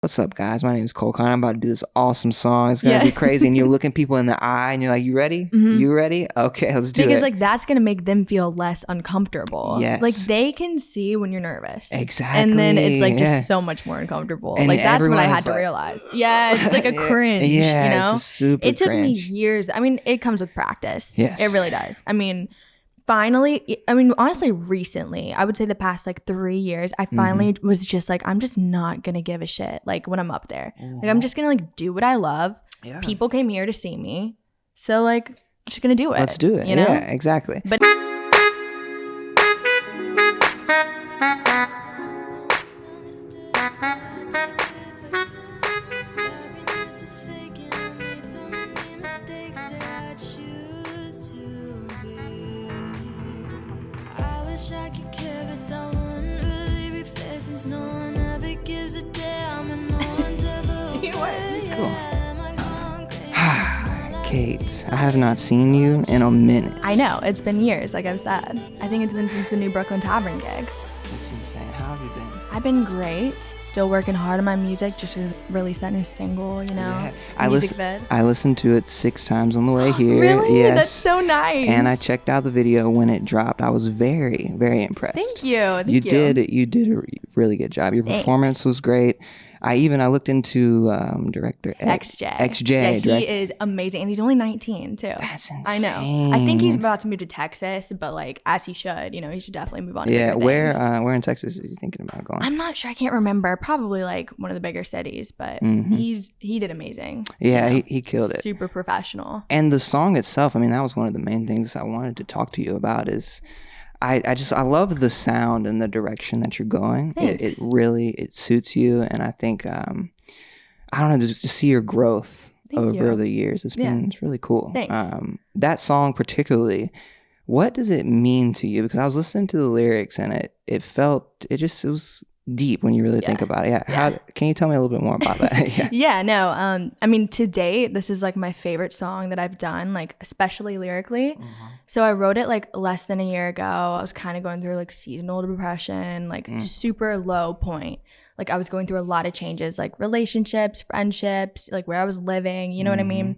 What's up, guys? My name is Cole Conn. I'm about to do this awesome song. It's gonna be crazy, and you're looking people in the eye, and you're like, "You ready? You ready? Okay, let's do it." Because like that's gonna make them feel less uncomfortable. Yes. Like they can see when you're nervous. Exactly. And then it's like just so much more uncomfortable. And like that's what I had to like, realize. Yeah, it's like a cringe. Yeah, you know, it's super it took cringe. me years. I mean, it comes with practice. Yes, it really does. I mean. Finally, I mean, honestly, recently, I would say the past like 3 years, I finally was just like, I'm just not going to give a shit. Like when I'm up there, like I'm just going to like do what I love. Yeah. People came here to see me. So like, I'm just going to do it. Let's do it. You know? Yeah, exactly. But Kate, I have not seen you in a minute. I know, it's been years, like I've said. I think it's been since the new Brooklyn Tavern gig. That's insane. How have you been? I've been great. Still working hard on my music. Just released that new single, you know. Yeah. I listened to it 6 times on the way here. Really? Yes. That's so nice. And I checked out the video when it dropped. I was very, very impressed. Thank you. You did a really good job. Your performance was great. I looked into director XJ. Yeah, he is amazing, and he's only 19 too. That's insane. I know. I think he's about to move to Texas, but like as he should, you know, he should definitely move on. To bigger things. Where in Texas is he thinking about going? I'm not sure. I can't remember. Probably like one of the bigger cities, but he did amazing. Yeah, you know? he killed it. Super professional. And the song itself, I mean, that was one of the main things I wanted to talk to you about. Is I love the sound and the direction that you're going. It really suits you, and I think I don't know, just to see your growth over the years. It's really cool. Thanks. That song particularly, what does it mean to you? Because I was listening to the lyrics and it was deep when you really think about it. Yeah. Can you tell me a little bit more about that? I mean, to date, this is like my favorite song that I've done, like especially lyrically. So I wrote it like less than a year ago. I was kind of going through like seasonal depression, like super low point. Like I was going through a lot of changes, like relationships, friendships, like where I was living, you know what I mean?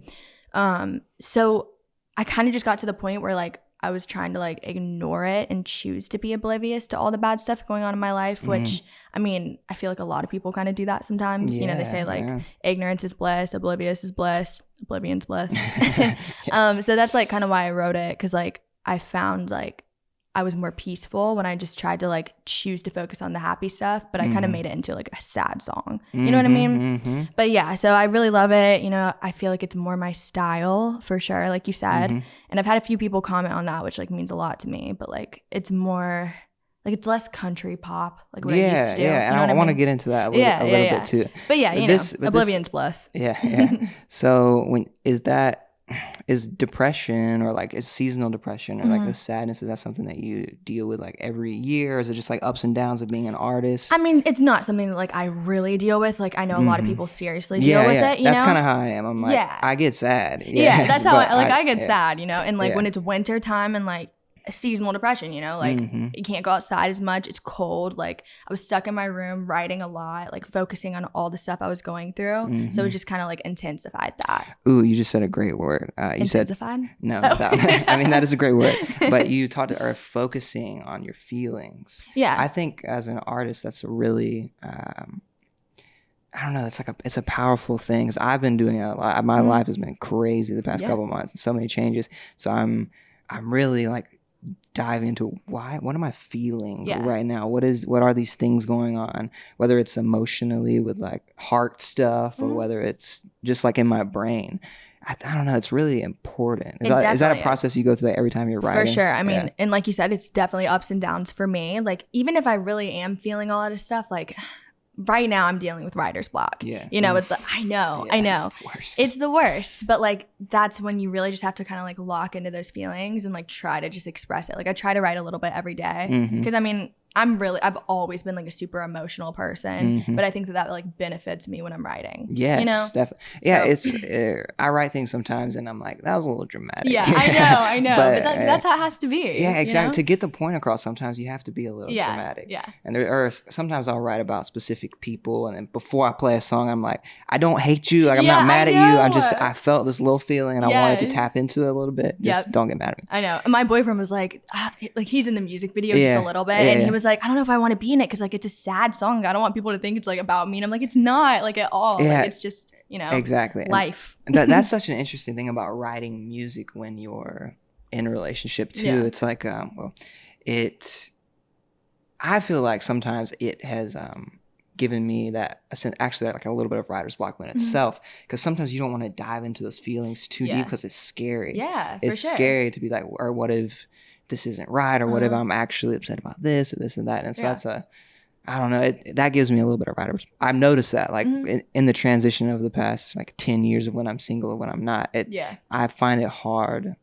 So I kind of just got to the point where like I was trying to like ignore it and choose to be oblivious to all the bad stuff going on in my life, which I mean, I feel like a lot of people kind of do that sometimes. You know, they say like ignorance is bliss, oblivious is bliss, oblivion's bliss. So that's like kind of why I wrote it, because like I found like I was more peaceful when I just tried to like choose to focus on the happy stuff, but I kind of made it into like a sad song. You know what I mean? But yeah, so I really love it. You know, I feel like it's more my style for sure, like you said. And I've had a few people comment on that, which like means a lot to me, but like it's more like it's less country pop, like what I used to do. Yeah, and I want to get into that a little bit too. But yeah, you know, oblivion's bliss. Yeah. So is depression or like is seasonal depression or like the sadness, is that something that you deal with like every year, or is it just like ups and downs of being an artist? I mean, it's not something that like I really deal with. Like I know a lot of people seriously deal with it, you that's know? kind of how I am. I'm like, I get sad. That's how I get sad, you know? And like when it's winter time and like seasonal depression, you know, like you can't go outside as much, it's cold, like I was stuck in my room writing a lot, like focusing on all the stuff I was going through, so it just kind of like intensified that. Ooh, you just said a great word. You intensified? No, I mean, that is a great word, but you are focusing on your feelings. I think as an artist, that's a really I don't know, it's a powerful thing, because I've been doing it a lot. My life has been crazy the past couple months, and so many changes, so I'm really like dive into what am I feeling right now, what are these things going on, whether it's emotionally with like heart stuff or whether it's just like in my brain. I don't know, it's really important. Is that a process you go through every time you're writing? For sure. I mean, and like you said, it's definitely ups and downs for me. Like even if I really am feeling all that stuff, like right now I'm dealing with writer's block. You know, it's like, I know. It's the worst. But like, that's when you really just have to kind of like lock into those feelings and like try to just express it. Like I try to write a little bit every day. Because I mean, I've always been like a super emotional person, but I think that like benefits me when I'm writing. Yes, you know? definitely. Yeah, so, I write things sometimes and I'm like, that was a little dramatic. Yeah, I know. but that's how it has to be. Yeah, exactly. You know? To get the point across, sometimes you have to be a little dramatic. Yeah. And sometimes I'll write about specific people, and then before I play a song, I'm like, I don't hate you. Like, I'm not mad at you. I felt this little feeling and I wanted to tap into it a little bit. Just don't get mad at me. I know. And my boyfriend was like he's in the music video just a little bit, and he was like, I don't know if I want to be in it because like it's a sad song. I don't want people to think it's like about me. And I'm like, it's not like at all. Yeah, like, it's just exactly life. That's such an interesting thing about writing music when you're in a relationship too. Yeah. It's like I feel like sometimes it has given me that actually like a little bit of writer's block in itself, because sometimes you don't want to dive into those feelings too deep because it's scary. Yeah, it's scary to be like, or what if this isn't right, or what if I'm actually upset about this or this and that. And so that's I don't know, that gives me a little bit of writer's. I've noticed that like in the transition of the past like 10 years of when I'm single and when I'm not, I find it hard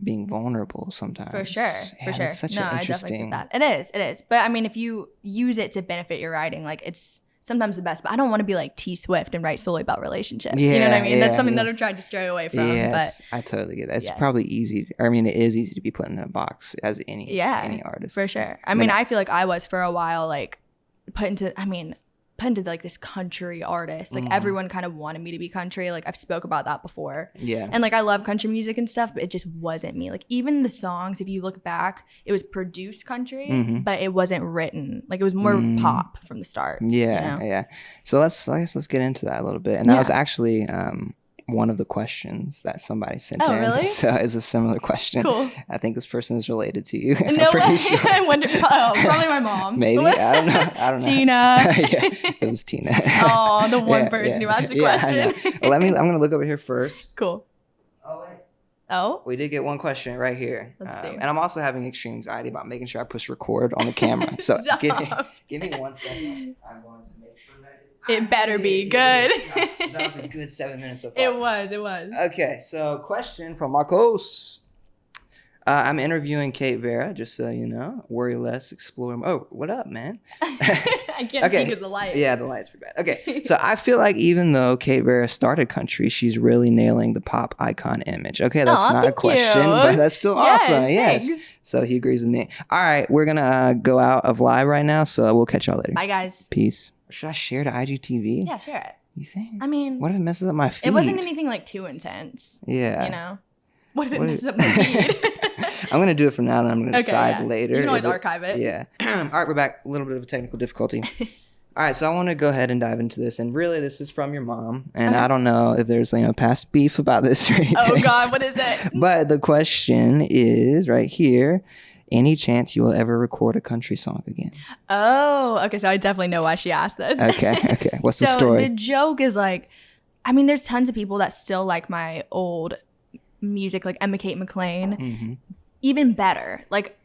being vulnerable sometimes. For sure. It's such an interesting... I definitely get that. It is. But I mean, if you use it to benefit your writing, like it's sometimes the best. But I don't want to be like T Swift and write solely about relationships. You know what I mean? That's something that I've tried to stray away from. Yes, but I totally get that. It's probably easy. I mean, it is easy to be put in a box as any artist. For sure. I mean, I feel like I was for a while like put into like this country artist. Like everyone kind of wanted me to be country. Like I've spoke about that before. Yeah. And like I love country music and stuff, but it just wasn't me. Like even the songs, if you look back, it was produced country, but it wasn't written. Like it was more pop from the start. Yeah, yeah. So let's get into that a little bit. And that was actually one of the questions that somebody sent in. Really? So it's a similar question. Cool. I think this person is related to you. No way. Sure. I wonder. Oh, probably my mom. Maybe. I don't know. Tina. Yeah, it was Tina. Oh, the one person who asked the question. Well, I'm going to look over here first. Cool. Oh, wait. Oh? We did get one question right here. Let's see. And I'm also having extreme anxiety about making sure I push record on the camera. So give me 1 second. I'm going to make sure that it better be good. That was a good 7 minutes so far. It was. Okay, so question from Marcos. I'm interviewing Kate Vera, just so you know. Worry less, explore more. Oh, what up, man? I can't see because the light. Yeah, the light's pretty bad. Okay, so I feel like even though Kate Vera started country, she's really nailing the pop icon image. Okay, that's not a question, but that's still awesome. Yes. So he agrees with me. All right, we're going to go out of live right now, so we'll catch y'all later. Bye, guys. Peace. Should I share to IGTV? Yeah, share it. You think? I mean, what if it messes up my feed? It wasn't anything like too intense. Yeah. You know? What if it messes up my feed? I'm going to do it from now and I'm going to decide later. You can always archive it. Yeah. All right, we're back. A little bit of a technical difficulty. All right, so I want to go ahead and dive into this. And really, this is from your mom. And I don't know if there's past beef about this or anything. Oh, God, what is it? But the question is right here. Any chance you will ever record a country song again? Oh, okay. So I definitely know why she asked this. Okay. What's the story? So the joke is like, I mean, there's tons of people that still like my old music, like Emma Kate McClain. Even better. Like,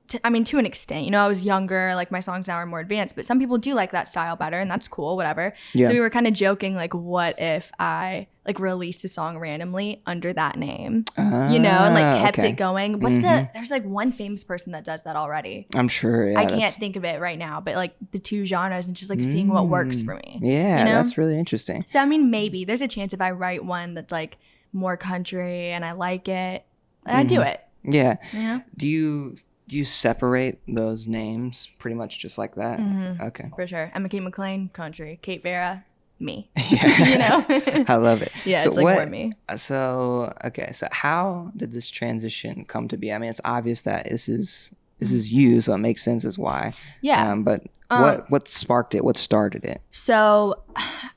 to an extent, I was younger, like my songs now are more advanced, but some people do like that style better, and that's cool, whatever. Yeah. So we were kind of joking, like, what if I like released a song randomly under that name, and like kept it going. There's like one famous person that does that already. I'm sure. Yeah, I can't think of it right now, but like the two genres and just like seeing what works for me. Yeah, that's really interesting. So, I mean, maybe there's a chance if I write one that's like more country and I like it, I'd do it. Yeah. Yeah. Do you separate those names pretty much just like that? Okay. For sure. Emma Kate McClain, country. Kate Vera, me. I love it. Yeah, so it's like more me. So, okay. So how did this transition come to be? I mean, it's obvious that this is you, so it makes sense as why. Yeah. But what sparked it? What started it? So,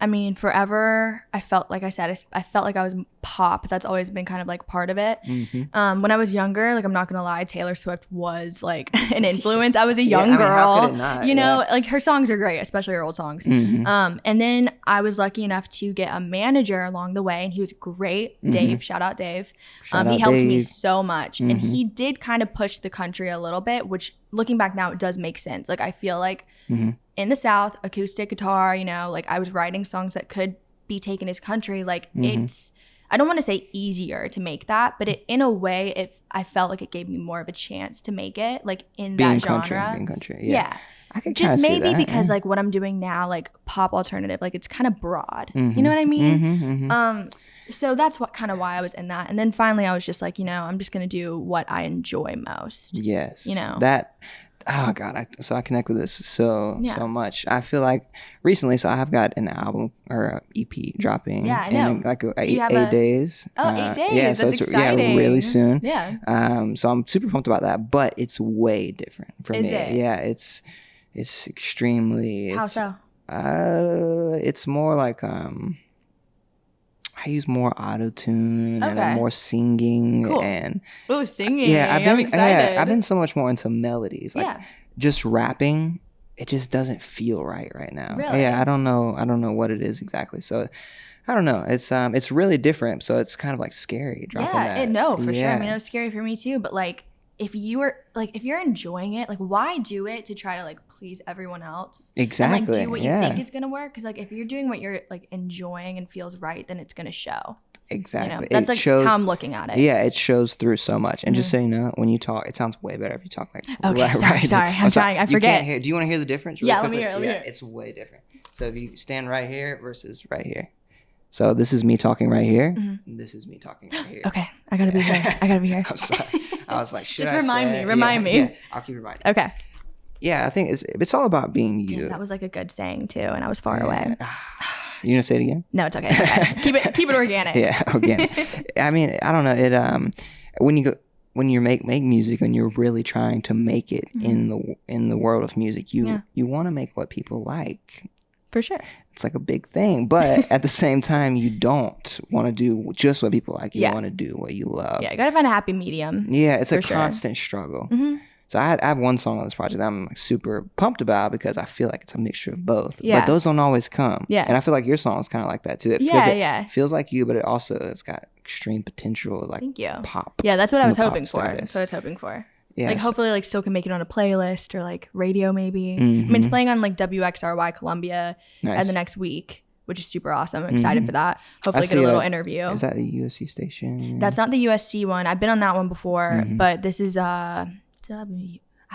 I mean, forever, I felt like I was pop. That's always been kind of like part of it. When I was younger, like I'm not gonna lie, Taylor Swift was like an influence. I was a young girl. How could it not? Like her songs are great, especially her old songs. And then I was lucky enough to get a manager along the way, and he was great. Dave, shout out Dave. He helped me so much, and he did kind of push the country a little bit, which looking back now, it does make sense. Like I feel like in the South, acoustic guitar, like I was writing songs that could be taken as country. Like I don't want to say easier to make that, but in a way, I felt like it gave me more of a chance to make it like in that genre. Being country, yeah. I could just maybe because like what I'm doing now, like pop alternative, like it's kind of broad. You know what I mean? So that's what kind of why I was in that. And then finally I was just like, I'm just going to do what I enjoy most. Yes. Oh God, so I connect with this so much. I feel like recently, so I have got an album or a EP dropping in like 8 days. Oh, 8 days. Yeah, so that's exciting. Yeah, really soon. Yeah. So I'm super pumped about that, but it's way different for me. It? Yeah, it's extremely. How so? It's more like I use more auto-tune and I'm more singing. Cool. And singing. Yeah, I'm excited. I've been so much more into melodies. Like just rapping, it just doesn't feel right now. Really? Yeah, I don't know what it is exactly. So I don't know. It's really different. So it's kind of like scary dropping that. For sure. I mean, it was scary for me too, but like if you're enjoying it, like why do it to try to like please everyone else? Exactly. And like do what you think is gonna work? Because like if you're doing what you're like enjoying and feels right, then it's gonna show. Exactly. That's like how I'm looking at it. Yeah, it shows through so much. And just so you know, when you talk, it sounds way better if you talk like sorry. I'm trying. I forget. Do you want to hear the difference? Yeah, let me hear. It's way different. So if you stand right here versus right here. So this is me talking right here. And this is me talking right here. Okay, I gotta be here. I'm sorry. I was like, should just I remind me. Yeah, I'll keep reminding. Okay. Yeah, I think it's all about being you. Damn, that was like a good saying too, and I was far away. You gonna say it again? No, it's okay. Keep it organic. Yeah, organic. I mean, I don't know. It when you make music and you're really trying to make it in the world of music, you want to make what people like. For sure. It's like a big thing, but at the same time, you don't want to do just what people like. You want to do what you love. Yeah, you gotta find a happy medium. Yeah, it's a constant struggle. So I have one song on this project that I'm like super pumped about because I feel like it's a mixture of both. Yeah. But those don't always come. Yeah. And I feel like your song is kind of like that too. It feels like you, but it's got extreme potential, like pop. Yeah, that's what I was hoping for. That's what I was hoping for. Yeah, like hopefully like still can make it on a playlist or like radio maybe. I mean, it's playing on like WXRY Columbia at the next week, which is super awesome. I'm excited for that. Hopefully get a little interview. Is that the USC station? That's not the USC one. I've been on that one before, but this is I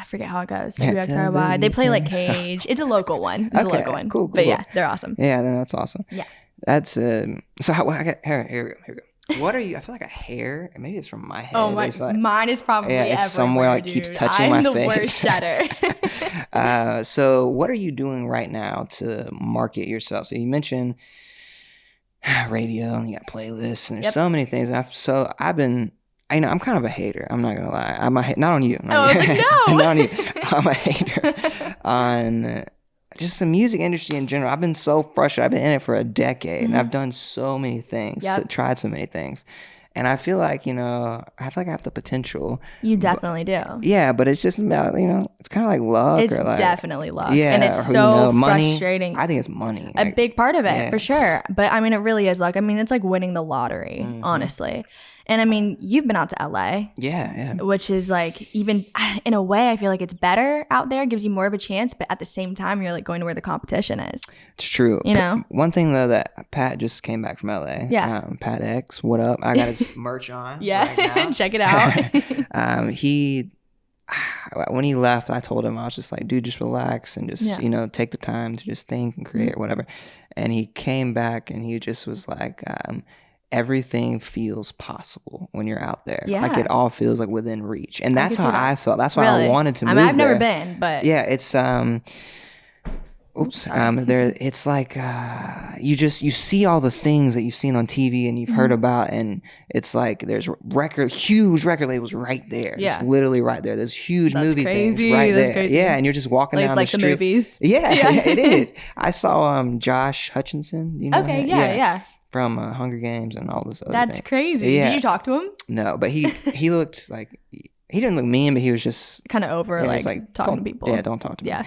forget how it goes. WXRY. They play like Cage. It's a local one. It's a local one. Cool. But yeah, they're awesome. Yeah, that's awesome. Yeah. That's so here we go. What are you? I feel like a hair. Maybe it's from my head. Oh my! Like, mine is probably it's somewhere like keeps touching my face. I'm the worst shatter. So what are you doing right now to market yourself? So you mentioned radio and you got playlists and there's so many things. And I've been. I'm kind of a hater. I'm not gonna lie. I'm not on you. I was like, no. Not on you. I'm a hater on. Just the music industry in general. I've been so frustrated. I've been in it for a decade and I've done so many things, tried so many things. And I feel like, I have the potential. You definitely do. Yeah, but it's just about, it's kind of like luck. It's like, definitely luck. Yeah. And it's so money. frustrating. I think it's money. A big part of it, for sure. But I mean, it really is luck. I mean, it's like winning the lottery, honestly. And I mean, you've been out to LA. Yeah. Which is like, even in a way, I feel like it's better out there, gives you more of a chance. But at the same time, you're like going to where the competition is. It's true. One thing though, that Pat just came back from LA. Yeah. Pat X, what up? I got his merch on. Yeah. Right now. Check it out. When he left, I told him, I was just like, dude, just relax and just, take the time to just think and create or whatever. And he came back and he just was like, everything feels possible when you're out there. Yeah. Like it all feels like within reach. And that's how I felt. That's why I wanted to move I've never been, but yeah, it's it's like you see all the things that you've seen on TV and you've heard about, and it's like there's huge record labels right there. Yeah. It's literally right there. There's huge movie things right there. Crazy. Yeah, and you're just walking down the street. The movies. Yeah, it is. I saw Josh Hutcherson. You know him? Yeah. From Hunger Games and all this other That's thing. crazy. Yeah. Did you talk to him? No, but he looked like he didn't look mean, but he was just kind of over like talking to people. Yeah, don't talk to me. Yeah.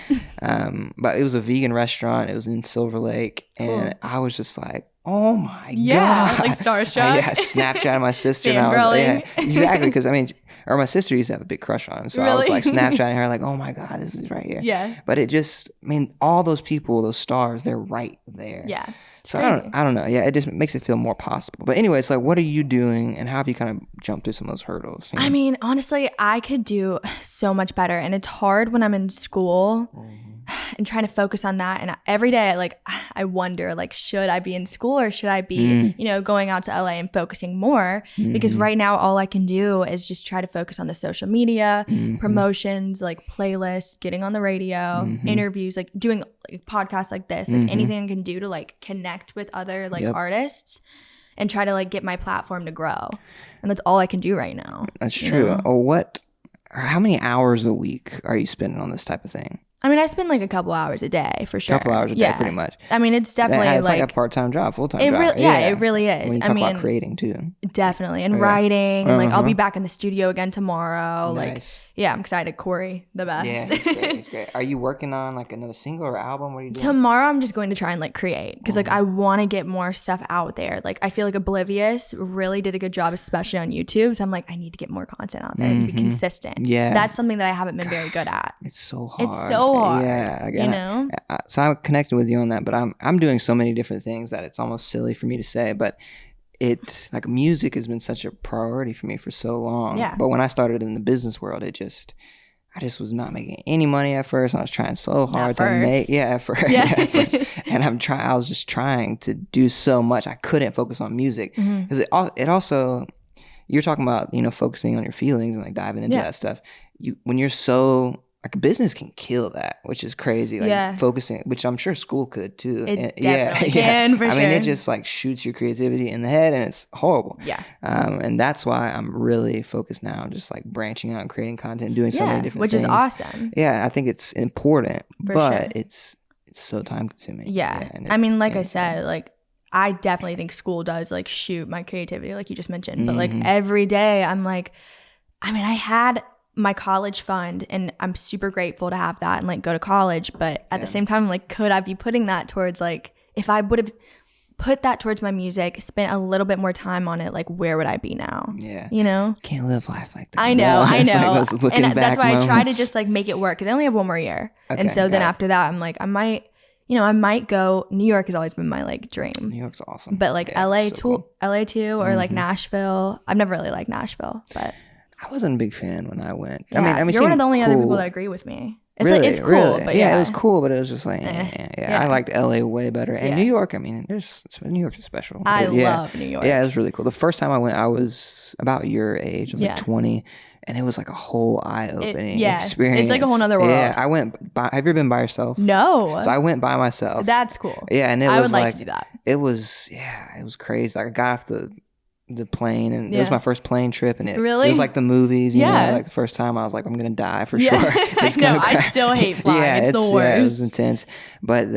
But it was a vegan restaurant. It was in Silver Lake, and I was just like, oh my god, like starstruck. I Snapchatted my sister. And I was, exactly, because Or my sister used to have a big crush on him. So I was like Snapchatting her like, oh my God, this is right here. Yeah. But it just, I mean, all those people, those stars, they're right there. Yeah. So I don't know. Yeah, it just makes it feel more possible. But anyway, it's like, what are you doing and how have you kind of jumped through some of those hurdles? You know? I mean, honestly, I could do so much better. And it's hard when I'm in school and trying to focus on that. And every day, like, I wonder, like, should I be in school or should I be, you know, going out to LA and focusing more? Because right now, all I can do is just try to focus on the social media, promotions, like playlists, getting on the radio, interviews, like doing like podcasts like this, like anything I can do to like connect with other like artists and try to like get my platform to grow. And that's all I can do right now. That's true. Know? How many hours a week are you spending on this type of thing? I mean, I spend like a couple hours a day for sure. A couple hours a day, pretty much. I mean, it's definitely it's like a part-time job, full-time job. It really is. When you talk about creating too. Definitely. And writing. And like, I'll be back in the studio again tomorrow. Nice. Like, yeah, I'm excited. Corey, the best. Yeah, it's great. It's great. Are you working on like another single or album? What are you doing? Tomorrow, I'm just going to try and like create because like I want to get more stuff out there. Like, I feel like Oblivious really did a good job, especially on YouTube. So I'm like, I need to get more content out there and be consistent. Yeah. That's something that I haven't been very good at. It's so hard. Yeah. You know? So I'm connected with you on that, but I'm doing so many different things that it's almost silly for me to say, but like music has been such a priority for me for so long. Yeah. But when I started in the business world, I just was not making any money at first. I was trying so hard to make at first. And I was just trying to do so much. I couldn't focus on music because it also, you're talking about, you know, focusing on your feelings and like diving into that stuff. When you're so like a business can kill that, which is crazy. Like focusing, which I'm sure school could too. It definitely can, for sure. I mean, it just like shoots your creativity in the head and it's horrible. Yeah. And that's why I'm really focused now on just like branching out and creating content, doing so many different things. Which is awesome. Yeah, I think it's important, but it's so time consuming. Yeah. I mean, like I said, like I definitely think school does like shoot my creativity, like you just mentioned. But like every day I'm like, I mean, I had my college fund and I'm super grateful to have that and like go to college, but at the same time I'm like, could I be putting that towards like, if I would have put that towards my music, spent a little bit more time on it, like where would I be now? Yeah, you know, can't live life like that. I know like and that's why I try to just like make it work because I only have one more year. And so then after that I'm like, I might go. New York has always been my like dream. New York's awesome, but like LA too, or like Nashville. I've never really liked Nashville, but I wasn't a big fan when I went. Yeah, I mean, you're one of the only other people that agree with me. It's really, like it's cool, but it was cool, but it was just like, I liked LA way better. And New York, I mean, New York's special. I love New York. Yeah, it was really cool. The first time I went, I was about your age. I was like 20, and it was like a whole eye-opening experience. It's like a whole other world. Yeah, I went by. Have you ever been by yourself? No. So I went by myself. That's cool. Yeah, and I would like to do that. It was crazy. Like I got off the plane and it was my first plane trip and it was like the movies, you know, like the first time I was like, I'm gonna die for sure. I know, I still hate flying. It's the worst. Yeah, it was intense. But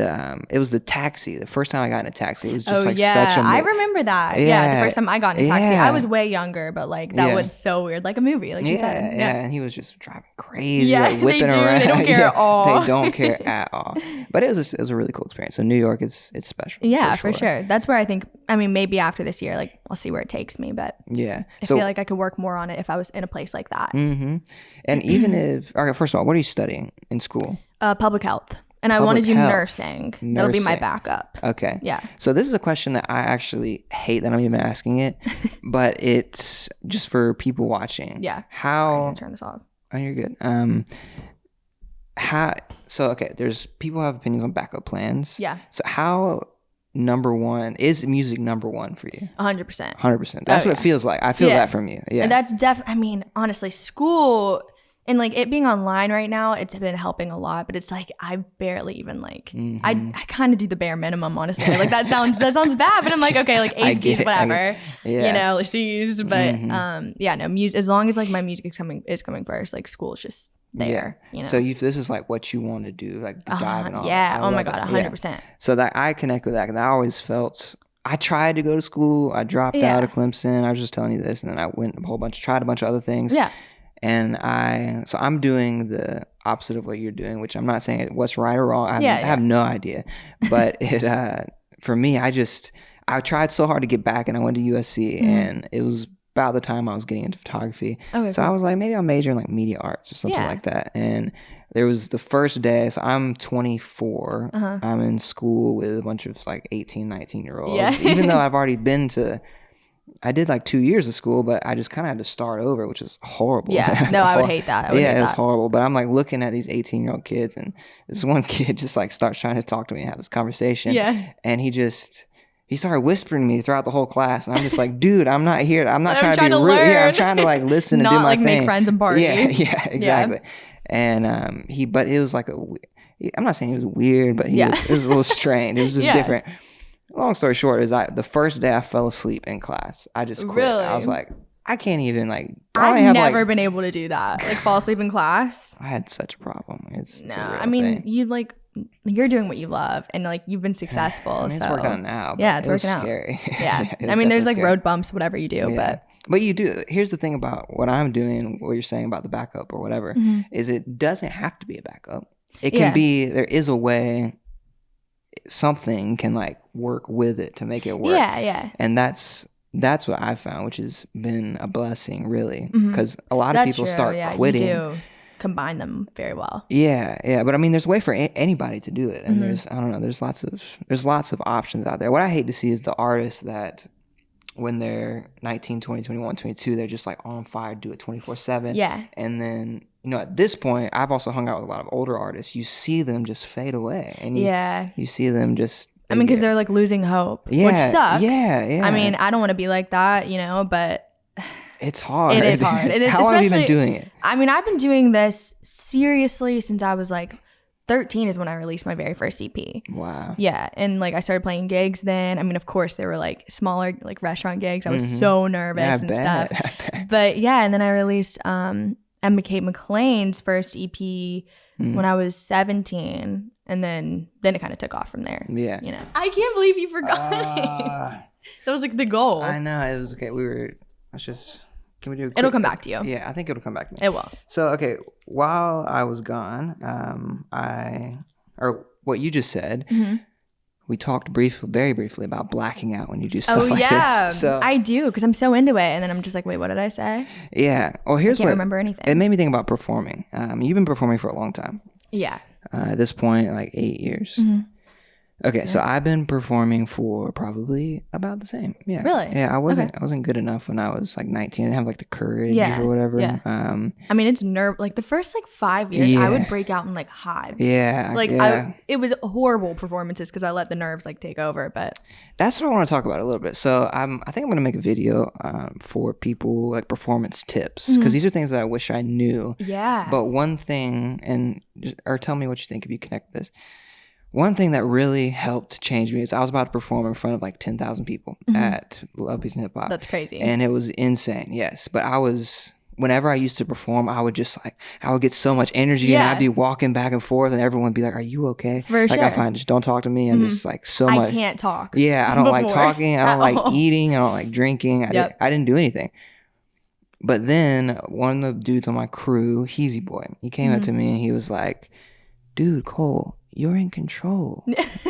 it was the taxi. The first time I got in a taxi, it was just such a I remember that. Yeah, the first time I got in a taxi. I was way younger, but like that was so weird. Like a movie, like you said. Yeah, and he was just driving crazy, like whipping around. They don't care at all. They don't care at all. But it was a really cool experience. So New York it's special. Yeah, for sure. That's where I think, I mean, maybe after this year, like I'll see where it takes me, but I feel like I could work more on it if I was in a place like that. And even if, okay, first of all, what are you studying in school? Public health. And I want to do nursing. That'll be my backup. Okay. Yeah. So this is a question that I actually hate that I'm even asking it, but it's just for people watching. Yeah. How? Sorry, I'm gonna turn this off. Oh, you're good. There's people have opinions on backup plans. Yeah. So how number one is music number one for you? 100%. 100%. That's what it feels like. I feel that from you. Yeah. And that's I mean, honestly, school and like it being online right now, it's been helping a lot, but it's like I barely even like I kind of do the bare minimum, honestly. Like that sounds bad, but I'm like, okay, like A's, B's, whatever. You know, like C's, but no, music, as long as like my music is coming first, like school's just there. You know? So this is like what you want to do, like dive and all. Yeah. Oh my God, 100%. Yeah. So that I connect with that because I always felt I tried to go to school. I dropped out of Clemson. I was just telling you this, and then I went tried a bunch of other things. Yeah. And I'm doing the opposite of what you're doing, which I'm not saying what's right or wrong. I have no idea. But it for me, I tried so hard to get back, and I went to USC, and it was about the time I was getting into photography. Okay, so cool. I was like, maybe I'll major in like media arts or something like that. And there was the first day, so I'm 24. I'm in school with a bunch of like 18, 19-year-olds. Yeah. Even though I've already I did like 2 years of school, but I just kind of had to start over, which is horrible. Yeah, no, I would hate that. It was horrible. But I'm like looking at these 18-year-old kids, and this one kid just like starts trying to talk to me and have this conversation. Yeah. And he started whispering to me throughout the whole class. And I'm just like, dude, I'm not here. I'm not trying to be rude. Yeah, I'm trying to like listen and do my thing. Not like make friends and party. Yeah, exactly. Yeah. And but it was like I'm not saying he was weird, but it was a little strange. It was just different. Long story short is the first day I fell asleep in class. I just quit. Really? I was like, I can't even like. I've never been able to do that. Like fall asleep in class. I had such a problem. It's I mean, you're doing what you love, and like you've been successful. I mean, it's working out now. Yeah, it's working out. Scary. Yeah, I mean, there's like road bumps, whatever you do, but you do. Here's the thing about what I'm doing, what you're saying about the backup or whatever, is it doesn't have to be a backup. It can be. There is a way. Something can like work with it to make it work. Yeah. And that's what I found, which has been a blessing, really, because a lot of people start quitting. You do combine them very well. Yeah. But I mean, there's a way for anybody to do it, and there's lots of options out there. What I hate to see is the artists that when they're 19, 20, 21, 22, they're just like on fire, do it 24/7. Yeah. And then, at this point, I've also hung out with a lot of older artists. You see them just fade away. And you see them just... I mean, because they're like losing hope, which sucks. Yeah. I mean, I don't want to be like that, but... It's hard. It is hard. It is, How long have you been doing it? I mean, I've been doing this seriously since I was like 13 is when I released my very first EP. Wow. Yeah. And like I started playing gigs then. I mean, of course, there were like smaller like restaurant gigs. I was so nervous and stuff. But yeah, and then I released Emma Kate McClain's first EP when I was 17. And then it kind of took off from there. Yeah. I can't believe you forgot it. That was like the goal. I know. It was okay. Can we do a quick, it'll come back to you. Yeah, I think it'll come back to me. It will. So, okay, while I was gone, or what you just said, we talked very briefly about blacking out when you do stuff like this. So, I do, because I'm so into it, and then I'm just like, wait, what did I say? Yeah. Well, I can't remember anything. It made me think about performing. You've been performing for a long time. Yeah. At this point, like 8 years. Okay, so I've been performing for probably about the same. Yeah. Really? Yeah, I wasn't good enough when I was like 19. I didn't have like the courage or whatever. Yeah. I mean, it's like the first like 5 years, I would break out in like hives. Yeah. Like it was horrible performances because I let the nerves like take over. But that's what I want to talk about a little bit. So I think I'm gonna make a video for people like performance tips, because these are things that I wish I knew. Yeah. But one thing, or tell me what you think if you connect this. One thing that really helped change me is I was about to perform in front of like 10,000 people at Love, Peace, and Hip Hop. That's crazy. And it was insane, yes. But whenever I used to perform, I would get so much energy and I'd be walking back and forth and everyone would be like, are you okay? For sure. I find just don't talk to me. I'm just like so much. I can't talk. Yeah, I don't like talking. I don't like eating. I don't like drinking. I didn't do anything. But then one of the dudes on my crew, Heezy Boy, he came up to me and he was like, dude, Cole, you're in control.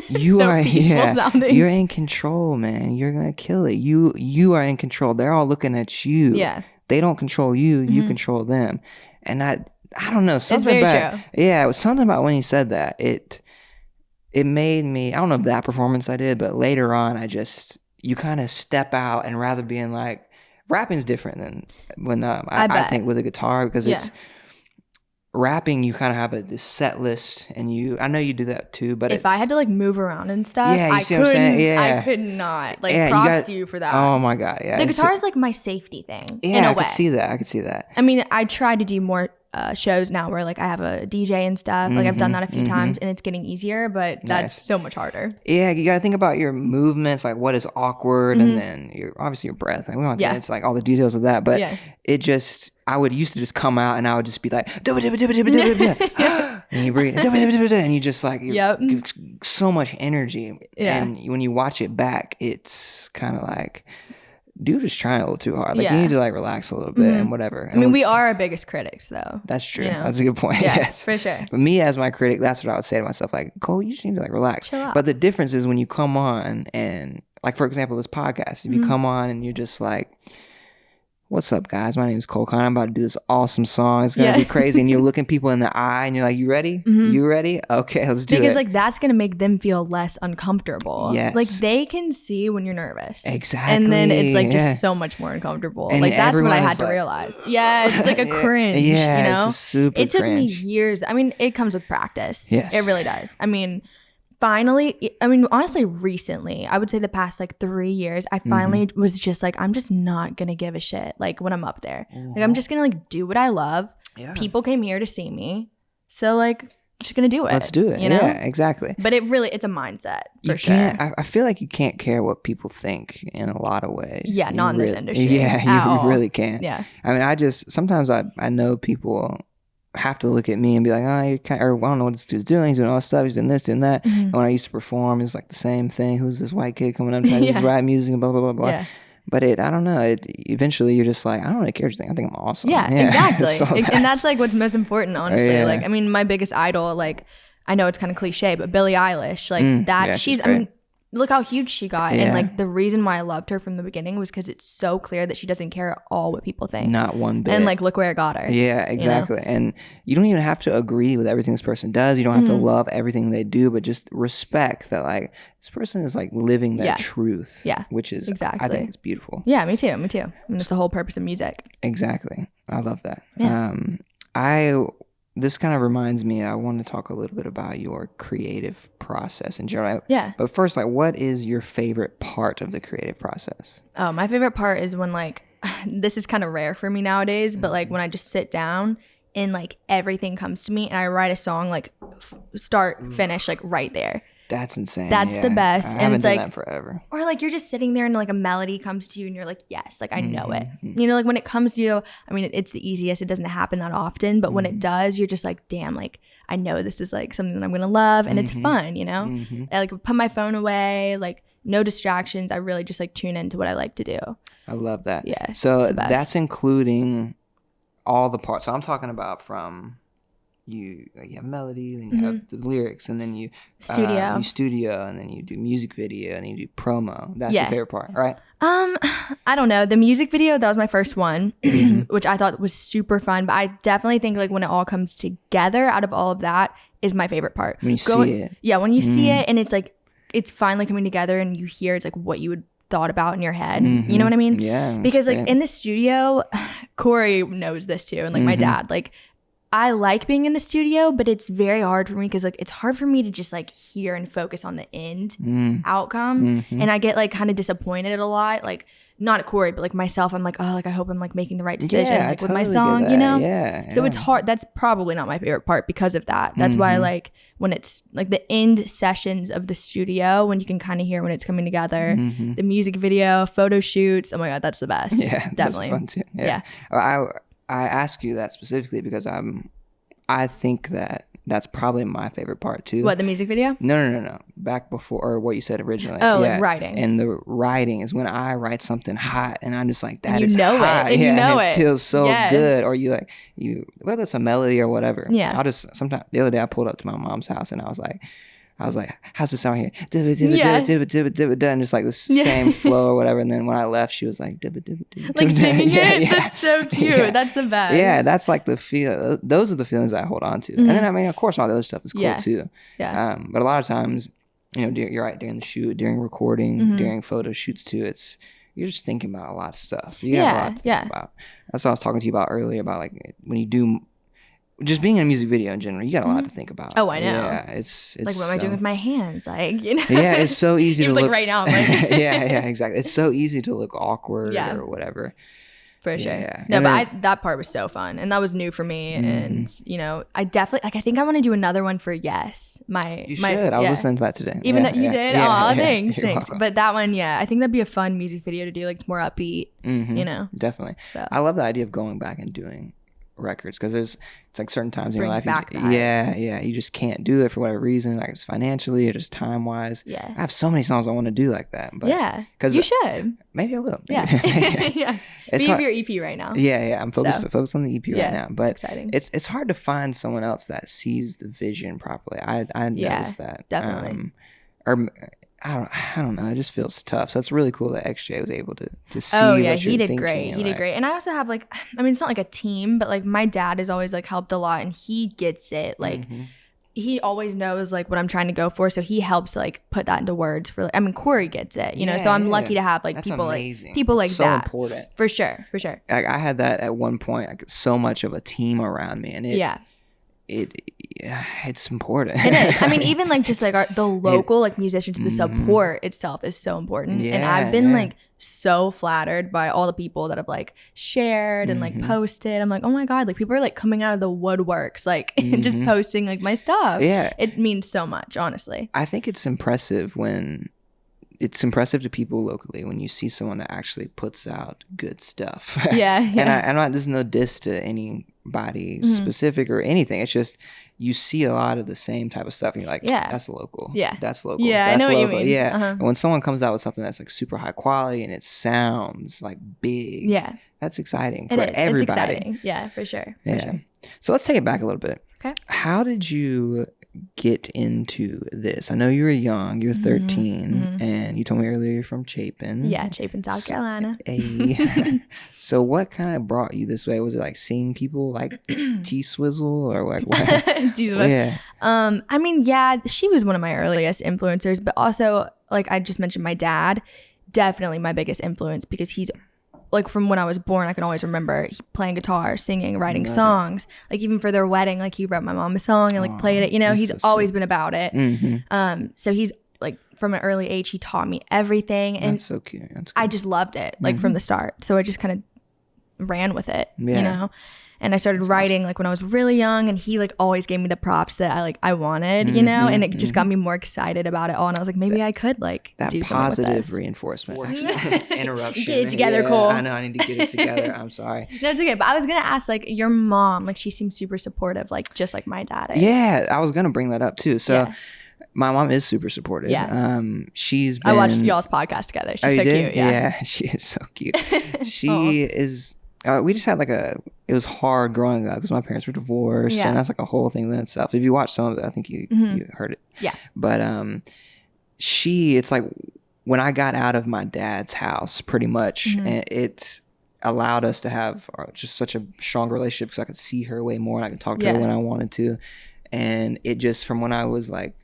You so are sounding. You're in control, man. You're gonna kill it. You are in control. They're all looking at you. Yeah. They don't control you. You control them. And I don't know, something about true. Yeah, it was something about when he said that. It made me, I don't know if that performance I did, but later on you kind of step out, and rather being like, rapping's different than when I think with a guitar, because it's rapping, you kind of have this set list, and I know you do that too, but if I had to like move around and stuff, I could not. Like, props to you for that. Oh my God. Yeah. The guitar is like my safety thing. Yeah, in a I way. could see that. I could see that. I mean, I try to do more shows now where like I have a DJ and stuff. Like I've done that a few times, and it's getting easier, but that's so much harder. Yeah, you got to think about your movements, like what is awkward, and then obviously your breath. Like we don't have to, it's like all the details of that, but I would used to just come out and I would just be like, and you breathe, and you just like, you're so much energy. And when you watch it back, it's kind of like, dude is trying a little too hard. Like you need to like relax a little bit and whatever. I mean, we are our biggest critics though. That's true. That's a good point. Yeah, yes, for sure. But me as my critic, that's what I would say to myself. Like, Cole, you just need to like relax. Chill out. But the difference is when you come on and like, for example, this podcast, if you come on and you're just like, what's up, guys? My name is Cole Conn. I'm about to do this awesome song. It's going to be crazy. And you're looking people in the eye and you're like, you ready? Mm-hmm. You ready? Okay, let's do it. Because like that's going to make them feel less uncomfortable. Yes. Like they can see when you're nervous. Exactly. And then it's like just so much more uncomfortable. And like that's what I had to realize. Yeah, it's like a cringe, you know? It's super It took cringe. me years. I mean, it comes with practice. Yes. It really does. I mean, finally, I mean, honestly, recently, I would say the past like 3 years, I finally was just like, I'm just not going to give a shit like when I'm up there. Like, I'm just going to like do what I love. Yeah. People came here to see me. So like, I'm just going to do it. Let's do it. You know? Yeah, exactly. But it's a mindset for sure. I feel like you can't care what people think in a lot of ways. Yeah, not in this industry. Yeah, you really can't. Yeah. I mean, sometimes I know people have to look at me and be like, oh, or I don't know what this dude's doing. He's doing all this stuff. He's doing this, doing that. Mm-hmm. And when I used to perform, it was like the same thing. Who's this white kid coming up trying to do this rap music and blah, blah, blah, blah. Yeah. But I don't know. Eventually you're just like, I don't really care what you think. I think I'm awesome. Yeah. Exactly. And that's like what's most important, honestly. Yeah. Like, I mean, my biggest idol, like, I know it's kind of cliche, but Billie Eilish, like she's I mean, look how huge she got. Yeah. And like the reason why I loved her from the beginning was because it's so clear that she doesn't care at all what people think. Not one bit. And like look where it got her. Yeah, exactly. You know? And you don't even have to agree with everything this person does. You don't have to love everything they do, but just respect that like this person is like living that truth. Yeah. Which is I think it's beautiful. Yeah, me too. And it's the whole purpose of music. Exactly. I love that. Yeah. This kind of reminds me, I want to talk a little bit about your creative process in general. Yeah. But first, like, what is your favorite part of the creative process? Oh, my favorite part is when, like, this is kind of rare for me nowadays, but, like, when I just sit down and, like, everything comes to me and I write a song, like, start, finish, like, right there. That's insane. That's the best. I haven't done that forever. Or like you're just sitting there and like a melody comes to you and you're like, yes, like I know it. You know, like when it comes to you, I mean, it's the easiest. It doesn't happen that often, but when it does, you're just like, damn, like I know this is like something that I'm going to love and it's fun, you know? I like put my phone away, like no distractions. I really just like tune into what I like to do. I love that. Yeah. So that's including all the parts. So I'm talking about from... You have melody, then you have the lyrics, and then you studio, and then you do music video, and then you do promo. That's your favorite part, right? I don't know. The music video, that was my first one, which I thought was super fun. But I definitely think like when it all comes together, out of all of that, is my favorite part. When you see it, yeah, when you see it, and it's like it's finally coming together, and you hear it's like what you would thought about in your head. You know what I mean? Yeah. Because like in the studio, Corey knows this too, and like my dad, like. I like being in the studio, but it's very hard for me because like it's hard for me to just like hear and focus on the end outcome. And I get like kind of disappointed a lot. Like not at Corey, but like myself, I'm like, oh, like I hope I'm like making the right decision like with my song, you know? Yeah. So it's hard. That's probably not my favorite part because of that. That's why I like when it's like the end sessions of the studio, when you can kind of hear when it's coming together, the music video, photo shoots. Oh my God, that's the best. Yeah. Definitely. That's fun too. Yeah. I ask you that specifically because I think that's probably my favorite part too. What, the music video? No. Back before, or what you said originally. Oh, like writing. And the writing is when I write something hot and I'm just like, that is know hot. It. And you know it feels so good. Or you whether it's a melody or whatever. Yeah. I'll just, sometimes, the other day I pulled up to my mom's house and I was like, how's the sound here? Dibba, and just like the same flow or whatever. And then when I left, she was like, dibba. Like singing it? That's so cute. Yeah. That's the best. Yeah, that's like the feel. Those are the feelings I hold on to. And then, I mean, of course, all the other stuff is cool too. Yeah. But a lot of times, you know, you're right, during the shoot, during recording, during photo shoots too, you're just thinking about a lot of stuff. You have a lot to think about. That's what I was talking to you about earlier, about like when you do... Just being in a music video in general, you got a lot to think about. Oh, I know. Yeah, it's like what am I doing with my hands? Like, you know. Yeah, it's so easy to look. Like right now, I'm like. yeah, exactly. It's so easy to look awkward or whatever. For sure. Yeah. No, but that part was so fun, and that was new for me. And you know, I definitely I think I want to do another one for Yes. You should. I was listening to that today. Even that you did. Oh, thanks. But that one, I think that'd be a fun music video to do. Like it's more upbeat. You know. Definitely. So I love the idea of going back and doing records because it's like certain times in your life you just can't do it for whatever reason, like it's financially or just time wise. I have so many songs I want to do like that, but because you should. Maybe I will. Yeah. It's your EP right now. I'm focused on the EP right now, but it's exciting. It's hard to find someone else that sees the vision properly. I noticed that definitely. Or I don't know. It just feels tough. So it's really cool that XJ was able to see. Oh yeah, what he you're did thinking great. He did great. And I also have like, I mean, it's not like a team, but like my dad has always like helped a lot, and he gets it. Like he always knows like what I'm trying to go for, so he helps like put that into words for. Like, I mean, Corey gets it, you know. So I'm lucky to have like That's people amazing. like people like so that. So important for sure. I had that at one point. Like so much of a team around me, and it's important. It is. I mean, even like just like the local like musicians, the support itself is so important. Yeah, and I've been like so flattered by all the people that have like shared and like posted. I'm like, oh my God, like people are like coming out of the woodworks, like just posting like my stuff. Yeah. It means so much, honestly. I think it's impressive to people locally when you see someone that actually puts out good stuff. Yeah. And this is no diss to anybody specific or anything. It's just you see a lot of the same type of stuff and you're like, that's local. Yeah. That's local. Yeah, that's I know local. what you mean. Yeah. And when someone comes out with something that's like super high quality and it sounds like big. Yeah. That's exciting for everybody. It's exciting. Yeah, for sure. So let's take it back a little bit. Okay. How did you get into this? I know you were young. You were 13, and you told me earlier you're from Chapin. Yeah, Chapin, South Carolina. So what kind of brought you this way? Was it like seeing people like T-Swizzle or like what? T-Swizzle. Yeah. I mean, yeah, she was one of my earliest influencers, but also like I just mentioned, my dad, definitely my biggest influence, because he's like from when I was born, I can always remember playing guitar, singing, writing songs. Like even for their wedding, like he wrote my mom a song and like played it. You know, he's so always been about it. So he's like from an early age, he taught me everything, and that's so cute. That's I just loved it like from the start. So I just kind of ran with it, you know. And I started writing like when I was really young, and he like always gave me the props that I wanted, you know, and it just got me more excited about it all. And I was like, maybe I could like that do positive reinforcement. Interruption. Get it together, Cole. I know I need to get it together. I'm sorry. No, it's okay. But I was gonna ask, like, your mom, like, she seems super supportive, like just like my dad is. Yeah, I was gonna bring that up too. So. Yeah. My mom is super supportive. Yeah. She's been. I watched y'all's podcast together. She's so cute. Yeah, she is so cute. She is. We just had like it was hard growing up because my parents were divorced, and that's like a whole thing in itself. If you watch some of it, I think you heard it. Yeah. But it's like when I got out of my dad's house, pretty much, and it allowed us to have just such a strong relationship because I could see her way more and I could talk to her when I wanted to, and it just from when I was like.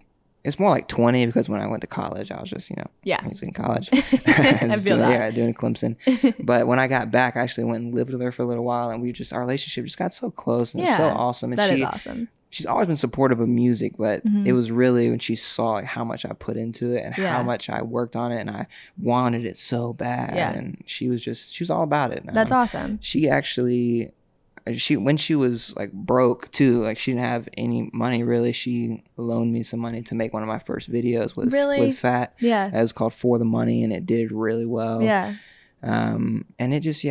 It's more like 20 because when I went to college, I was just, I was in college. I feel that. Yeah, doing Clemson. But when I got back, I actually went and lived with her for a little while, and our relationship just got so close, and it was so awesome. And that is awesome. She's always been supportive of music, but it was really when she saw like, how much I put into it and how much I worked on it, and I wanted it so bad. Yeah. And she was all about it. That's awesome. She actually... when she was like broke too, like she didn't have any money really, she loaned me some money to make one of my first videos with Fat. Yeah. It was called For the Money, and it did really well. Yeah. And it just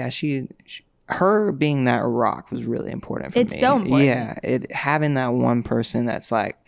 her being that rock was really important for me. It's so important. Yeah. Having that one person that's like,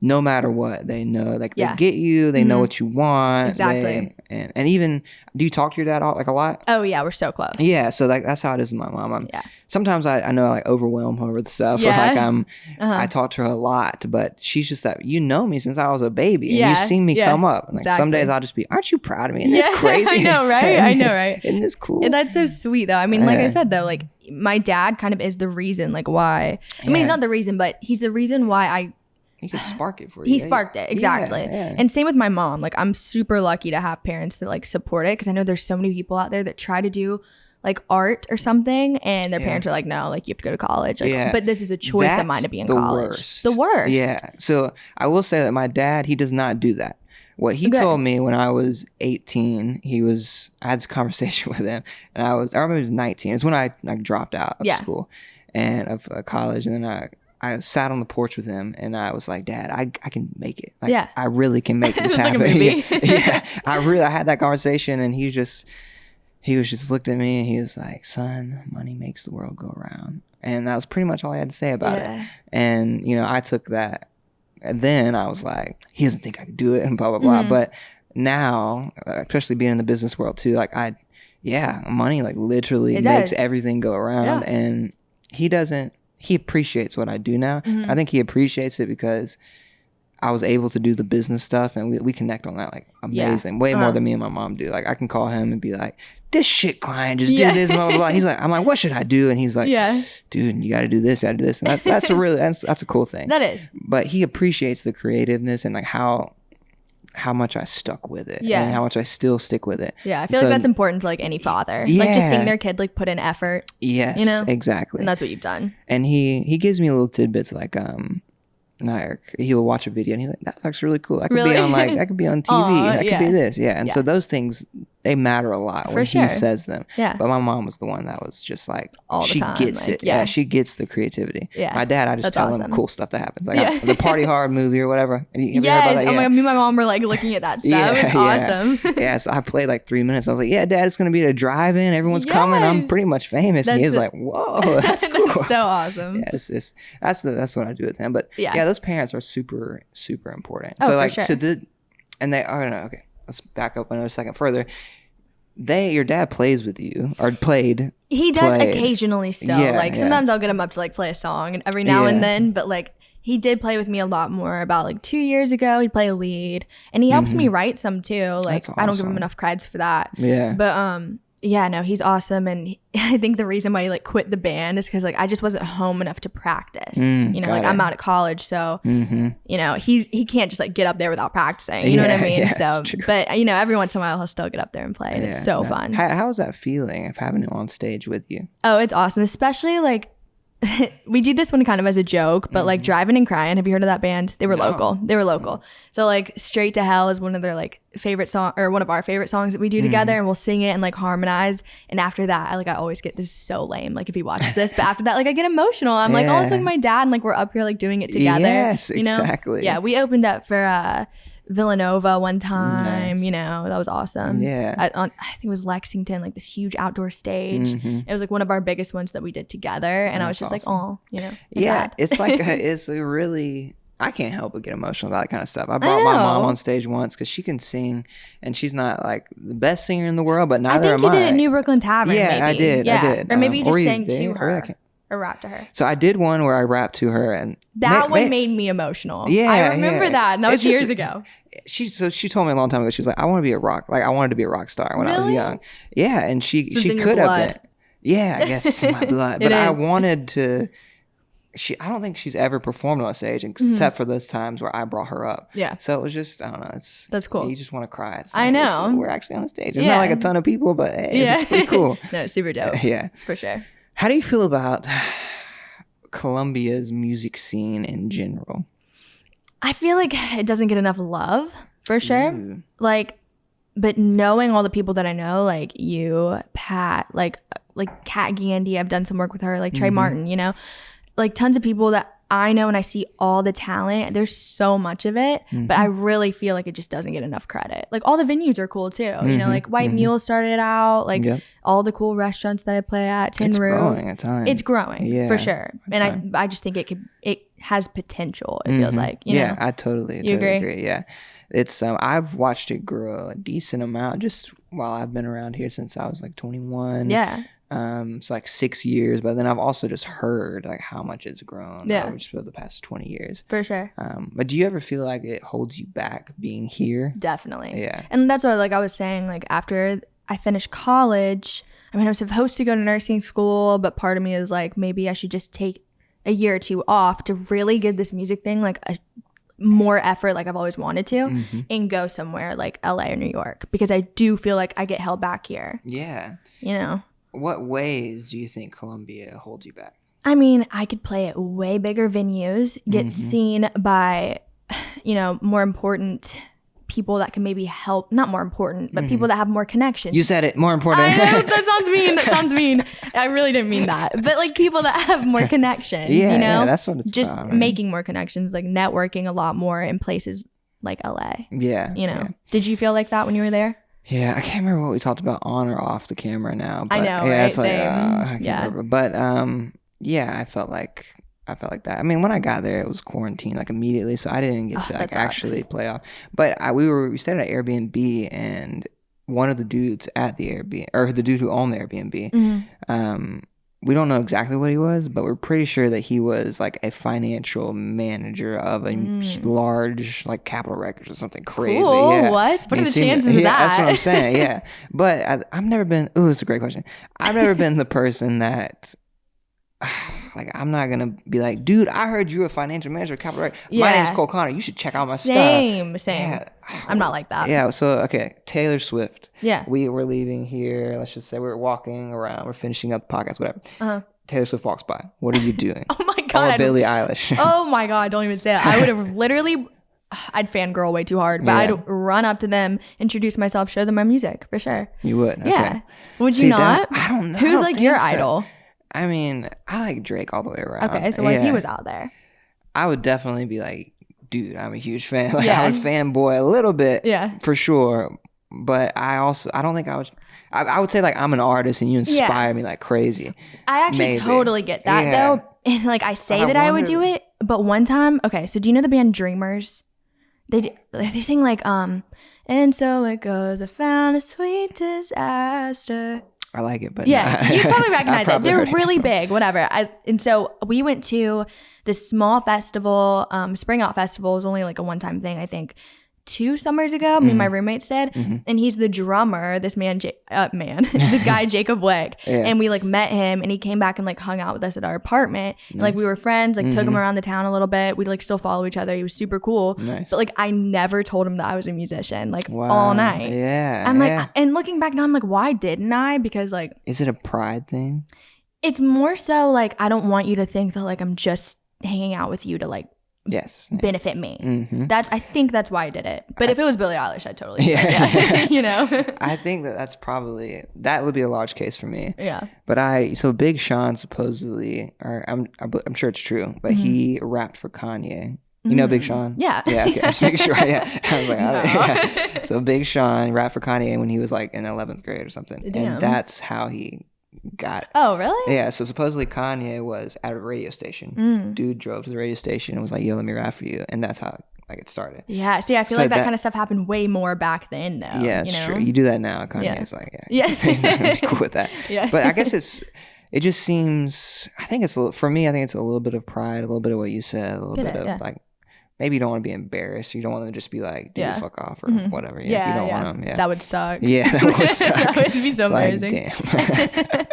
no matter what, they know, like they get you, they know what you want. Exactly. And even, do you talk to your dad like a lot? Oh yeah, we're so close. Yeah, so like that's how it is with my mom. Sometimes I know I like overwhelm her with stuff. Yeah. Or like I talk to her a lot, but she's just that, me since I was a baby, and you've seen me come up. And like some days I'll just be, aren't you proud of me? Isn't this crazy? I know, right? I know, right? Isn't this cool? And that's so sweet though. I mean, like I said though, like my dad kind of is the reason like why. I mean, he's not the reason, but he's the reason why he could spark it for you. He sparked it, exactly. Yeah. And same with my mom. Like, I'm super lucky to have parents that like support it, because I know there's so many people out there that try to do like art or something, and their parents are like, no, like you have to go to college. Like, but this is a choice of mine to be in college. The worst. Yeah. So I will say that my dad, he does not do that. What he told me when I was 18, I had this conversation with him, and I remember he was 19. It's when I like dropped out of school and of college, and then I sat on the porch with him, and I was like, Dad, I can make it. Like, I really can make this happen. Like a movie. I had that conversation, and he was just looked at me, and he was like, son, money makes the world go around. And that was pretty much all I had to say about it. And, I took that. And then I was like, he doesn't think I could do it, and blah, blah, blah. But now, especially being in the business world too, like money like literally makes everything go around. And he appreciates what I do now. I think he appreciates it because I was able to do the business stuff, and we connect on that like amazing, way more than me and my mom do. Like I can call him and be like, this shit client just did this, blah, blah, blah. He's like, I'm like, what should I do? And he's like, dude, you got to do this, you got to do this. And that's a really, that's a cool thing. That is. But he appreciates the creativeness and like how much I stuck with it and how much I still stick with it. Yeah, I feel like that's important to like any father. Like just seeing their kid like put in effort. Yes, you know? Exactly. And that's what you've done. And he gives me little tidbits like he'll watch a video and he's like, that's actually really cool. I could be on like, I could be on TV. I could be this. Yeah. And so those things, they matter a lot when he says them. Yeah. But my mom was the one that was just like, all the she time, gets like, it. Yeah. She gets the creativity. Yeah. My dad, I just tell him cool stuff that happens. Like the Party Hard movie or whatever. Have you heard about that? Oh my God, me and my mom were like looking at that stuff. It's awesome. Yeah. So I played like 3 minutes. I was like, yeah, Dad, it's going to be at a drive-in. Everyone's coming. I'm pretty much famous. And he was like, whoa, that's cool. That's so awesome. Yeah, that's what I do with him. But yeah, those parents are super, super important. Oh, so like for sure. Okay, let's back up another second further. Your dad plays with you or played. He does occasionally still. Sometimes I'll get him up to like play a song and every now and then, but like he did play with me a lot more about like 2 years ago. He'd play a lead and he helps me write some too. Like I don't give him enough creds for that. Yeah. But yeah, no, he's awesome. And I think the reason why he like quit the band is because like I just wasn't home enough to practice. I'm out of college. So, you know, he can't just like get up there without practicing. You know what I mean? So, but you know, every once in a while he'll still get up there and play. And it's so fun. How was that feeling of having him on stage with you? Oh, it's awesome. Especially like, we do this one kind of as a joke, but like Driving and Crying, have you heard of that band? They were local. So like Straight to Hell is one of their like favorite song or one of our favorite songs that we do together, and we'll sing it and like harmonize. And after that, I always get, this is so lame, like if he watches this, but after that, like I get emotional. I'm like, oh, it's like my dad, and like we're up here like doing it together. Yes, you know? Exactly. Yeah, we opened up for Villanova one time. You know, that was awesome. Yeah. I think it was Lexington, like this huge outdoor stage. It was like one of our biggest ones that we did together, and I was just awesome. Like, oh, you know. Yeah, it's like it's a really, I can't help but get emotional about that kind of stuff. I brought my mom on stage once because she can sing, and she's not like the best singer in the world, but neither am I. I think you did at New Brooklyn Tavern. Yeah, maybe. I did. Yeah. I did. Or maybe you just sang to her. Or rap to her. So I did one where I rapped to her, and that one made me emotional. Yeah, I remember that, and that was years ago. She told me a long time ago. She was like, I wanted to be a rock star when I was young. Yeah, and she could have been. Yeah, I guess it's in my blood. But I wanted to. I don't think she's ever performed on stage except for those times where I brought her up. Yeah. So it was just, I don't know. That's cool. You just want to cry. I know. We're actually on stage. It's not like a ton of people, but hey, it's pretty cool. No, it's super dope. Yeah. For sure. How do you feel about Colombia's music scene in general? I feel like it doesn't get enough love, for sure. Like, but knowing all the people that I know, like you, Pat, like Kat Gandy, I've done some work with her, like Trey Martin, you know, like tons of people that I know, and I see all the talent. There's so much of it, but I really feel like it just doesn't get enough credit. Like all the venues are cool too. You know, like White Mule started out, like all the cool restaurants that I play at, Tin Roof. It's growing at times. It's growing for sure. And I just think it has potential. It feels like, you know? I totally agree. Yeah. It's I've watched it grow a decent amount just while I've been around here since I was like 21. Yeah. So like 6 years, but then I've also just heard like how much it's grown over just the past 20 years. For sure. But do you ever feel like it holds you back being here? Definitely. Yeah. And that's what like I was saying, like after I finished college, I mean, I was supposed to go to nursing school, but part of me is like, maybe I should just take a year or two off to really give this music thing like a more effort, like I've always wanted to, and go somewhere like LA or New York, because I do feel like I get held back here. Yeah. You know? What ways do you think Colombia holds you back? I mean, I could play at way bigger venues, get seen by, you know, more important people that can maybe help, not more important, but people that have more connections. You said it, more important. I know, that sounds mean. I really didn't mean that. But like people that have more connections, you know? Yeah, that's what it's just about, making more connections, like networking a lot more in places like LA. Yeah. You know? Did you feel like that when you were there? Yeah, I can't remember what we talked about on or off the camera now. But I know, yeah, right? It's like, Same. I can't remember. But yeah, I felt like that. I mean, when I got there, it was quarantine like immediately, so I didn't get to like actually play off. But we stayed at an Airbnb, and one of the dudes at the Airbnb, or the dude who owned the Airbnb, we don't know exactly what he was, but we're pretty sure that he was like a financial manager of a large like Capitol Records or something crazy. Cool. Yeah. What are the chances of that? That's what I'm saying. Yeah. But I've never been, it's a great question. I've never been the person that, like, I'm not going to be like, dude, I heard you were a financial manager at Capitol Records. My name's Cole Connor. You should check out my stuff. Same. Yeah. I'm not like that. Yeah. So, okay. Taylor Swift. Yeah. We were leaving here. Let's just say we're walking around. We're finishing up the podcast, whatever. Uh-huh. Taylor Swift walks by. What are you doing? Oh my God. Or Billie Eilish. Oh my God. Don't even say that. I would have literally, I'd fangirl way too hard, but I'd run up to them, introduce myself, show them my music for sure. You would? Okay. Yeah. Would you not? I don't know. Who's like your idol? I mean, I like Drake all the way around. Okay, so like he was out there. I would definitely be like, dude, I'm a huge fan. Like I would fanboy a little bit, for sure. But I don't think I would. I would say like I'm an artist and you inspire me like crazy. I actually totally get that though, and like I say that I would do it, but one time, okay, so do you know the band Dreamers? They sing like and so it goes. I found a sweet disaster. I like it, but you probably recognize it. They're really big, whatever. And so we went to this small festival. Spring Out Festival is only like a one-time thing, I think. 2 summers ago, me and my roommates did, and he's the drummer. This this guy Jacob Wick, and we like met him, and he came back and like hung out with us at our apartment. And, like we were friends, like took him around the town a little bit. We like still follow each other. He was super cool, but like I never told him that I was a musician, like all night. I'm like, and looking back now, I'm like, why didn't I? Because like, is it a pride thing? It's more so like I don't want you to think that like I'm just hanging out with you to like benefit me. I think that's why I did it. But if it was Billie Eilish, I'd totally do it. You know? I think that's probably, that would be a large case for me. Yeah. But so Big Sean supposedly, or I'm sure it's true, but he rapped for Kanye. You know Big Sean? Yeah. Yeah, okay. I'm just making sure. Yeah. I was like, I don't. So Big Sean rapped for Kanye when he was like in 11th grade or something. Damn. And that's how he got. Oh, really? Yeah, so supposedly Kanye was at a radio station. Dude drove to the radio station and was like, yo, let me rap for you. And that's how like it started. Yeah, see, I feel like that kind of stuff happened way more back then, though. Yeah, it's true. You do that now. Kanye's like, he's not gonna be cool with that. But I guess it just seems, I think it's a little bit of pride, a little bit of what you said, a little bit of like, maybe you don't want to be embarrassed. You don't want to just be like, dude, fuck off or whatever. You don't want them. That would suck. Yeah, that would suck. That would be so embarrassing. Like, damn.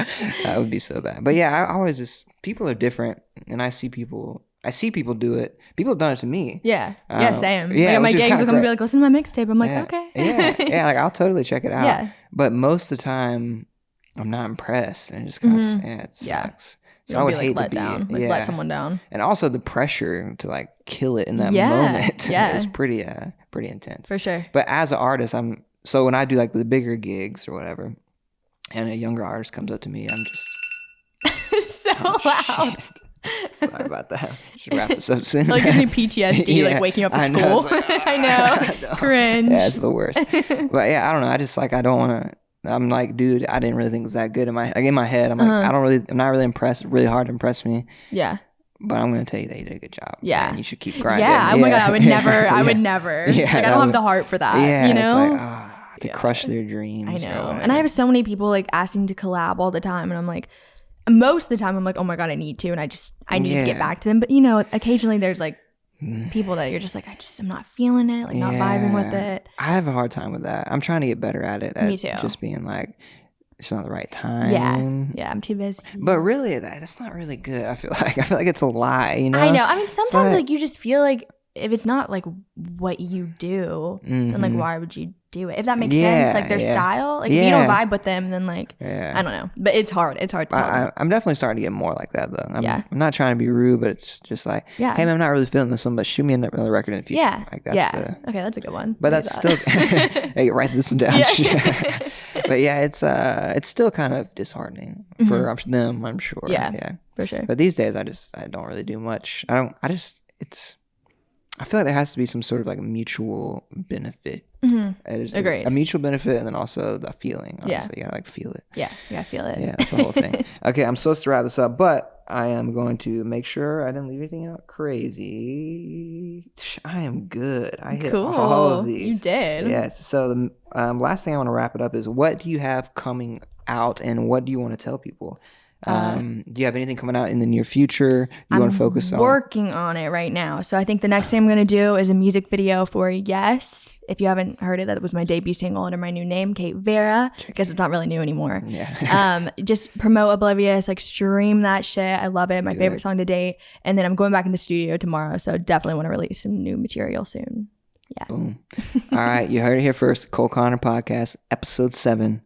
That would be so bad. But yeah, I always just, people are different, and I see people do it. People have done it to me. Yeah. Same. Yeah, like, my gangs will come and be like, listen to my mixtape. I'm like, okay. Yeah, like I'll totally check it out. Yeah. But most of the time, I'm not impressed, and it just kind of, it sucks. So I would hate to be let someone down. And also the pressure to like kill it in that moment is pretty intense. For sure. But as an artist, so when I do like the bigger gigs or whatever, and a younger artist comes up to me, I'm just so loud. Shit. Sorry about that. Should wrap this up soon. Like gives me PTSD, like waking up to school. I know. Cringe. Yeah, it's the worst. But yeah, I don't know. I just like, I don't want to. I'm like, dude, I didn't really think it was that good. In my head, I'm like, I'm not really impressed. It's really hard to impress me. Yeah. But I'm gonna tell you that you did a good job. Yeah. And you should keep grinding. Yeah. Oh my God, I would never. I would never. Yeah. Like, I don't have the heart for that. Yeah. You know? It's like, to crush their dreams. I know. And I have so many people like asking to collab all the time, and I'm like, most of the time I'm like, oh my God, I need to, and I need to get back to them. But you know, occasionally there's like people that you're just like, I'm not feeling it, like not vibing with it. I have a hard time with that. I'm trying to get better at it. Me too. Just being like, it's not the right time. Yeah, I'm too busy. But really, that's not really good. I feel like it's a lie, you know? I know. I mean, sometimes like you just feel like if it's not like what you do, then like why would you do it? If that makes sense, like their style. Like if you don't vibe with them, then like I don't know. But it's hard. It's hard to tell. I'm definitely starting to get more like that though. I'm not trying to be rude, but it's just like, hey man, I'm not really feeling this one, but shoot me another record in the future. Yeah. Like that's okay, that's a good one. But that's still hey, write this down. But yeah, it's still kind of disheartening for them, I'm sure. Yeah. For sure. But these days I don't really do much. I feel like there has to be some sort of like mutual benefit. Agreed. A mutual benefit, and then also the feeling. Obviously. You gotta like feel it. Yeah, you gotta feel it. Yeah, that's the whole thing. Okay, I'm supposed to wrap this up, but I am going to make sure I didn't leave anything out crazy. I am good. I hit all of these. You did. Yes. So the last thing I want to wrap it up is, what do you have coming out, and what do you want to tell people? Do you have anything coming out in the near future you want to focus on? I'm working on it right now. So I think the next thing I'm going to do is a music video for Yes. If you haven't heard it, that was my debut single under my new name, Kate Vera. I guess it's not really new anymore. Yeah. Just promote Oblivious, like stream that shit. I love it. My favorite song to date. And then I'm going back in the studio tomorrow. So definitely want to release some new material soon. Yeah. Boom. All right. You heard it here first. Cole Connor Podcast, episode 7.